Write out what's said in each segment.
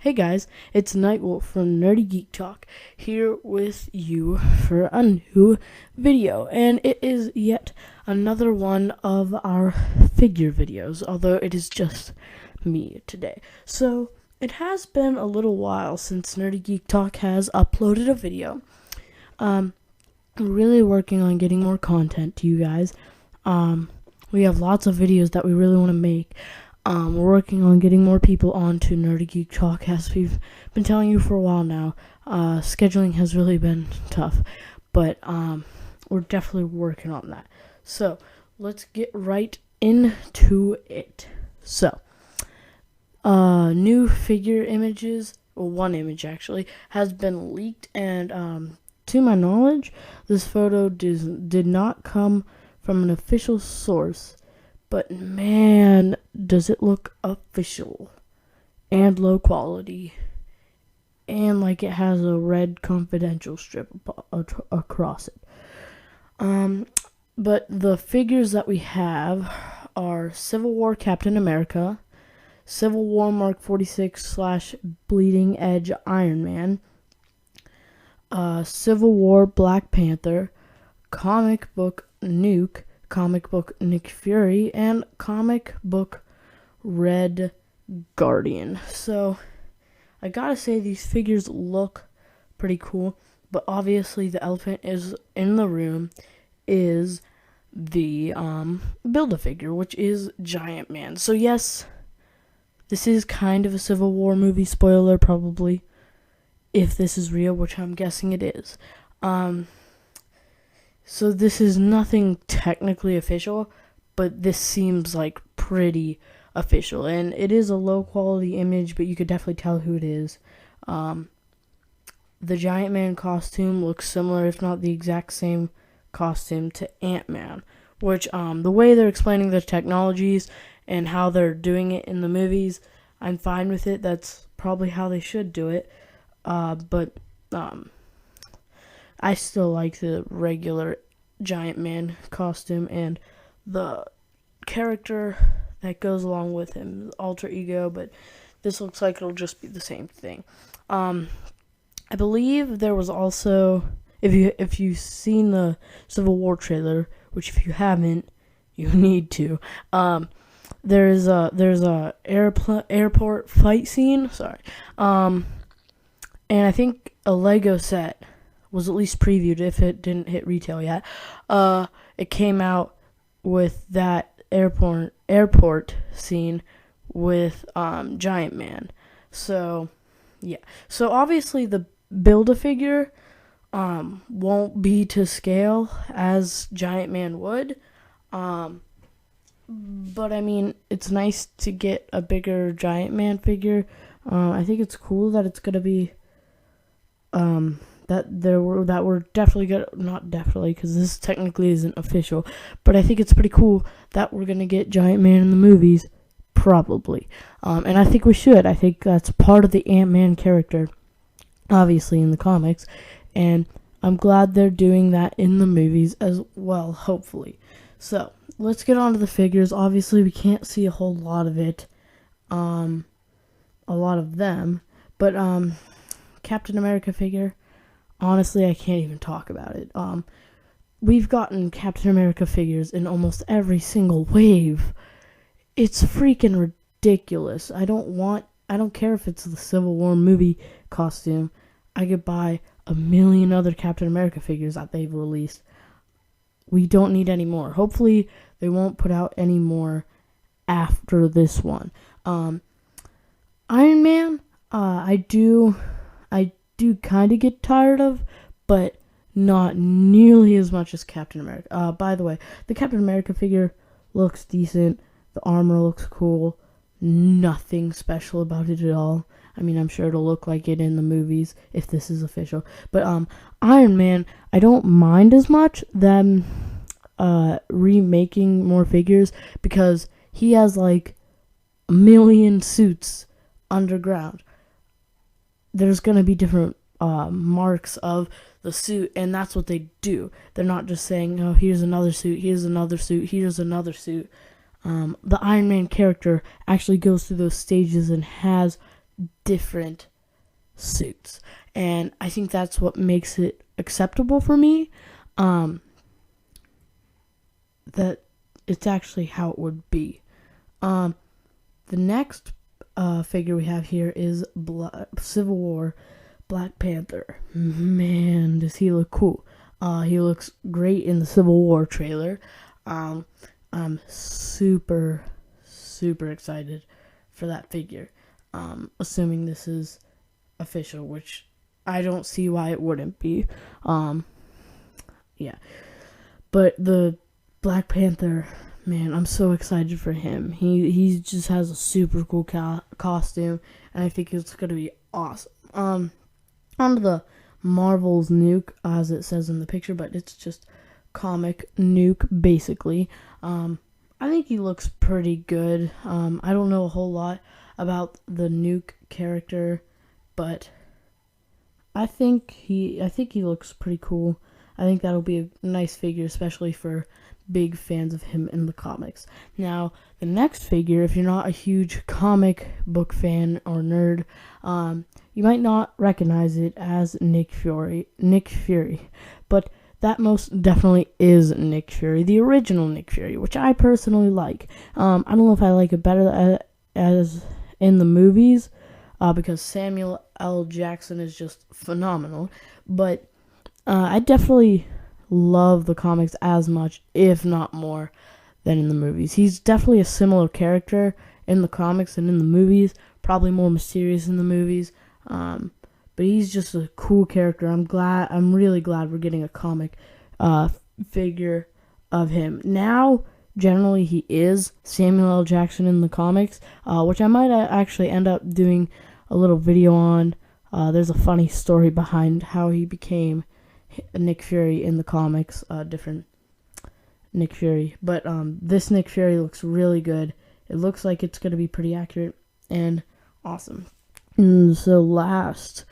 Hey guys, it's NightWolf from Nerdy Geek Talk here with you for a new video, and it is yet another one of our figure videos, although it is just me today. So, it has been a little while since Nerdy Geek Talk has uploaded a video. We're really working on getting more content to you guys. We have lots of videos that we really want to make. We're working on getting more people onto Nerdy Geek Talk, as we've been telling you for a while now. Scheduling has really been tough, but we're definitely working on that. So, let's get right into it. So, new figure images, well, one image actually, has been leaked, and to my knowledge, this photo did not come from an official source. But man, does it look official and low quality, and like it has a red confidential strip across it. But the figures that we have are Civil War Captain America, Civil War Mark 46 / Bleeding Edge Iron Man, Civil War Black Panther, comic book NUKE, comic book Nick Fury, and comic book Red Guardian. So, I gotta say, these figures look pretty cool, but obviously the elephant is in the room is the Build-A-Figure, which is Giant Man. So yes, this is kind of a Civil War movie spoiler, probably, if this is real, which I'm guessing it is. So this is nothing technically official, but this seems like pretty official. And it is a low quality image, but you could definitely tell who it is. The Giant Man costume looks similar, if not the exact same costume, to Ant-Man. Which, the way they're explaining the technologies and how they're doing it in the movies, I'm fine with it. That's probably how they should do it. But I still like the regular Giant Man costume and the character that goes along with him, alter ego, but this looks like it'll just be the same thing. I believe there was also, if you've seen the Civil War trailer, which if you haven't, you need to, there's a airport fight scene, and I think a Lego set was at least previewed, if it didn't hit retail yet. It came out with that airport scene with Giant Man. So, yeah. So, obviously, the Build-A-Figure won't be to scale as Giant Man would. But, I mean, it's nice to get a bigger Giant Man figure. I think it's cool that it's going to be... that we're definitely gonna, not definitely, because this technically isn't official, but I think it's pretty cool that we're gonna get Giant Man in the movies, probably, and I think we should. I think that's part of the Ant-Man character, obviously, in the comics, and I'm glad they're doing that in the movies as well, hopefully. So, let's get on to the figures. Obviously, we can't see a whole lot of it, a lot of them, but, Captain America figure, honestly, I can't even talk about it. We've gotten Captain America figures in almost every single wave. It's freaking ridiculous. I don't care if it's the Civil War movie costume. I could buy a million other Captain America figures that they've released. We don't need any more. Hopefully, they won't put out any more after this one. Iron Man, I do kind of get tired of, but not nearly as much as Captain America. By the way, the Captain America figure looks decent. The armor looks cool. Nothing special about it at all. I mean, I'm sure it'll look like it in the movies if this is official. But Iron Man, I don't mind as much them remaking more figures, because he has like a million suits underground. There's going to be different marks of the suit, and that's what they do. They're not just saying, oh, here's another suit, here's another suit, here's another suit. The Iron Man character actually goes through those stages and has different suits, and I think that's what makes it acceptable for me. That it's actually how it would be. The next figure we have here is Civil War Black Panther. Man, does he look cool. He looks great in the Civil War trailer. I'm super excited for that figure. Assuming this is official, which I don't see why it wouldn't be. Yeah. But the Black Panther, man, I'm so excited for him. He just has a super cool costume, and I think it's gonna be awesome. Onto the Marvel's NUKE, as it says in the picture, but it's just comic NUKE, basically. I think he looks pretty good. I don't know a whole lot about the NUKE character, but I think he looks pretty cool. I think that'll be a nice figure, especially for big fans of him in the comics. Now, the next figure, if you're not a huge comic book fan or nerd, you might not recognize it as Nick Fury, but that most definitely is Nick Fury, the original Nick Fury, which I personally like. I don't know if I like it better as in the movies, because Samuel L. Jackson is just phenomenal, but I definitely love the comics as much, if not more, than in the movies. He's definitely a similar character in the comics and in the movies, probably more mysterious in the movies, but he's just a cool character. I'm really glad we're getting a comic figure of him. Now, generally, he is Samuel L. Jackson in the comics, which I might actually end up doing a little video on. There's a funny story behind how he became Nick Fury in the comics, different Nick Fury. But this Nick Fury looks really good. It looks like it's going to be pretty accurate and awesome. And so last,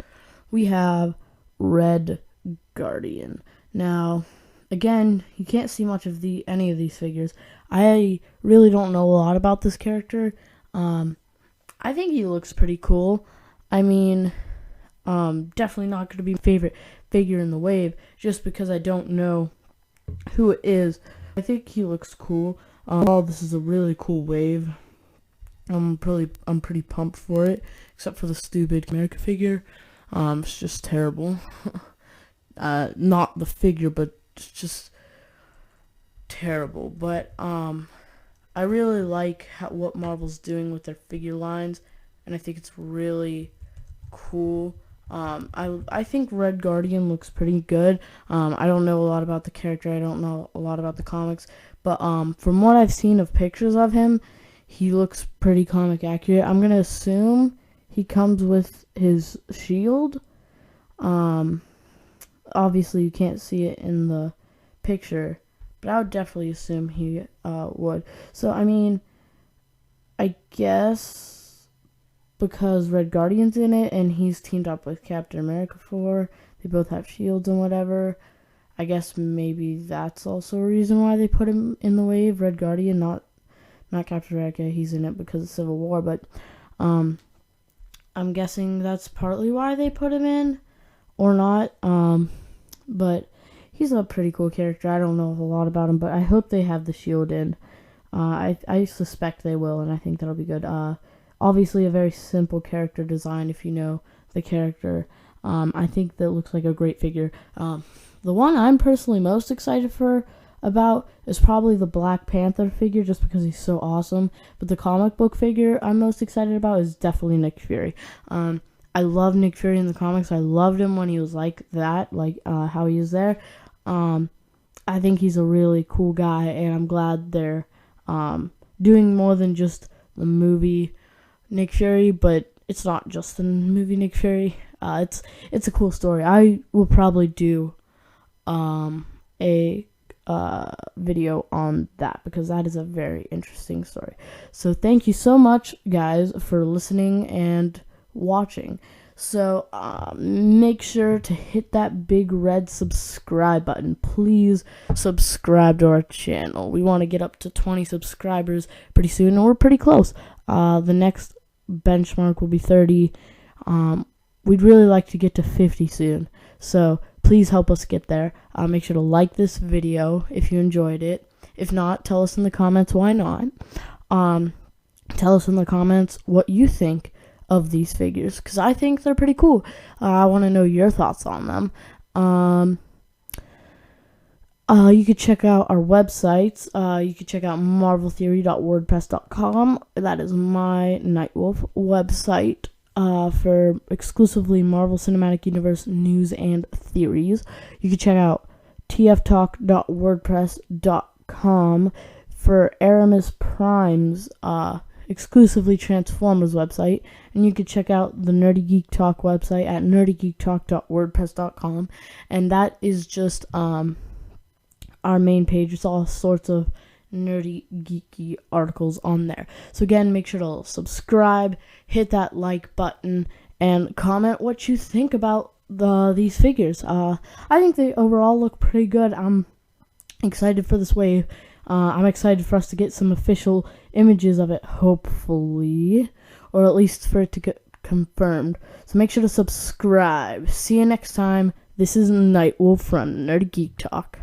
we have Red Guardian. Now, again, you can't see much of any of these figures. I really don't know a lot about this character. I think he looks pretty cool. I mean, definitely not going to be my favorite figure in the wave, just because I don't know who it is. I think he looks cool. This is a really cool wave. I'm pretty pumped for it, except for the stupid America figure. It's just terrible. Not the figure, but it's just terrible. But I really like what Marvel's doing with their figure lines, and I think it's really cool. I think Red Guardian looks pretty good. I don't know a lot about the character. I don't know a lot about the comics, but from what I've seen of pictures of him, he looks pretty comic accurate. I'm gonna assume he comes with his shield. Obviously you can't see it in the picture, but I would definitely assume he would. So I mean, I guess because Red Guardian's in it and he's teamed up with Captain America they both have shields and whatever. I guess maybe that's also a reason why they put him in the wave. Red Guardian, not Captain America. He's in it because of Civil War, but I'm guessing that's partly why they put him in, or not. But he's a pretty cool character. I don't know a lot about him, but I hope they have the shield in. I suspect they will, and I think that'll be good. Obviously, a very simple character design if you know the character. I think that looks like a great figure. The one I'm personally most excited about is probably the Black Panther figure, just because he's so awesome. But the comic book figure I'm most excited about is definitely Nick Fury. I love Nick Fury in the comics. I loved him when he was like that, like how he is there. I think he's a really cool guy, and I'm glad they're doing more than just the movie Nick Fury, but it's not just the movie Nick Fury. It's a cool story. I will probably do a video on that, because that is a very interesting story. So thank you so much, guys, for listening and watching. So make sure to hit that big red subscribe button. Please subscribe to our channel. We want to get up to 20 subscribers pretty soon, and we're pretty close. The next benchmark will be 30. We'd really like to get to 50 soon. So please help us get there. Make sure to like this video if you enjoyed it. If not, tell us in the comments why not. Tell us in the comments what you think of these figures, because I think they're pretty cool. I want to know your thoughts on them. You could check out our websites. You could check out marveltheory.wordpress.com. That is my NightWolf website for exclusively Marvel Cinematic Universe news and theories. You could check out tftalk.wordpress.com for Aramis Prime's exclusively Transformers website, and you can check out the Nerdy Geek Talk website at nerdygeektalk.wordpress.com, and that is just our main page. It's all sorts of nerdy, geeky articles on there. So again, make sure to subscribe, hit that like button, and comment what you think about these figures. I think they overall look pretty good. I'm excited for this wave. I'm excited for us to get some official images of it, hopefully, or at least for it to get confirmed. So make sure to subscribe. See you next time. This is NightWolf from Nerdy Geek Talk.